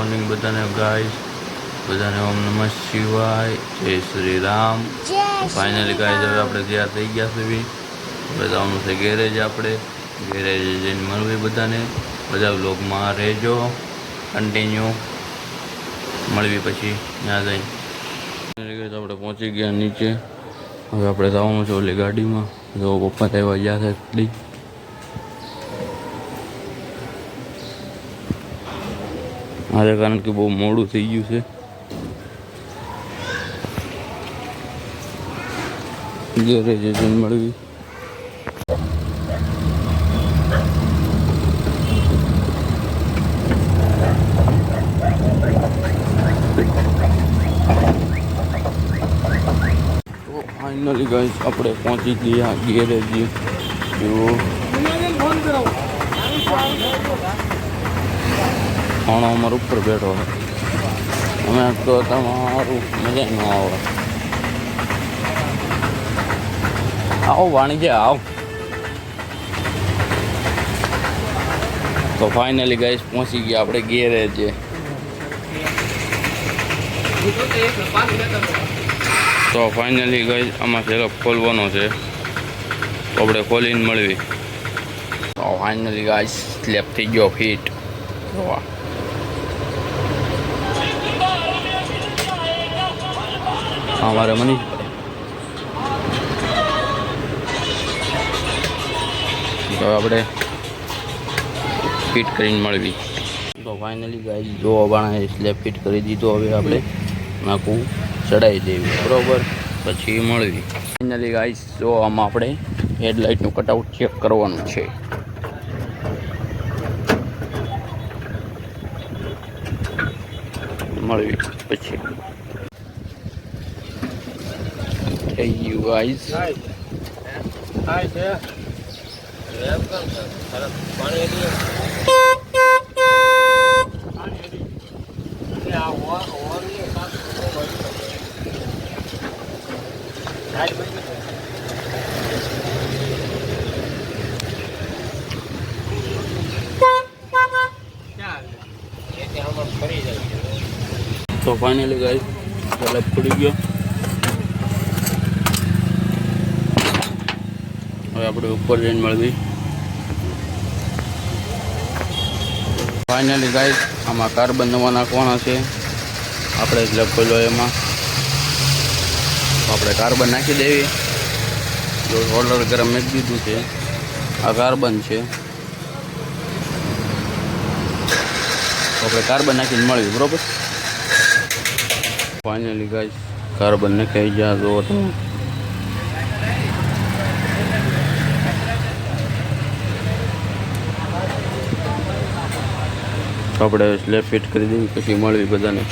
Morning બધાને guys, બધાને ઓમ નમઃ શિવાય, જય શ્રી રામ। ફાઇનલી ગાઈસ હવે આપણે તૈયાર થઈ ગયા છે। હવે જવાનું છે ગેરેજ। આપણે ગેરેજ જઈને મળવી બધાને। બધા વ્લોગમાં રહેજો, કન્ટિન્યુ મળવી પછી ત્યાં જઈને। આપણે પહોંચી ગયા નીચે। હવે આપણે જવાનું છે ઓલી ગાડીમાં। જો પપ્પા ત્યાં ગયા છે એટલી આજે, કારણ કે બહુ મોડું થઈ ગયું છે। ગેરેજ જઈને મળવી। તો ફાઇનલી ગાઈસ આપણે પહોંચી ગયા ગેરેજ। જો ખાણો અમારા ઉપર બેઠો છે। અમે તો તમારું મજા ન આવે। આવો વાણિજ્ય આવો। તો ફાઇનલી ગાઈસ પહોંચી ગયા આપણે ગેરેજ। તો ફાઇનલી ગાઈસ આમાં સેલફ ખોલવાનો છે, તો આપણે ખોલીને મળવી। તો ફાઇનલી ગાઈસ સ્લેબ થઈ ગયો ફિટ। જોવા અમારે મનીષ તો આપણે ફિટ કરીને મળવી। તો ફાઇનલી ગાઈસ જો બાણા સ્લેબ ફિટ કરી દીધો। હવે આપણે નાખું ચડાવી દેવી, બરોબર, પછી મળવી। ફાઇનલી ગાઈસ જો આમાં આપણે હેડલાઇટનું કટઆઉટ ચેક કરવાનું છે। મળવી પછી થઈ ગયું ગાઈસ। તો ફાઇનલી ગાઈસ સ્લેબ પડી ગયો। હવે આપણે ઉપર જઈને મળવી। ફાઇનલી ગાઈસ આમાં કાર્બન નવા નાખવાના છે। આપણે સ્લેબ ખોલ્યો એમાં આપણે કાર્બન નાખી દેવી। જો રોલર ગરમ મેં દીધું છે, આ કાર્બન છે, તો આપણે કાર્બન નાખીને મળવી, બરોબર। ફાઇનલી ગાઈસ કાર્બન નાખાઈ ગયા। જો તમે આપણે સ્લેબ ફિટ કરી દેવી, પછી મળવી બધાને।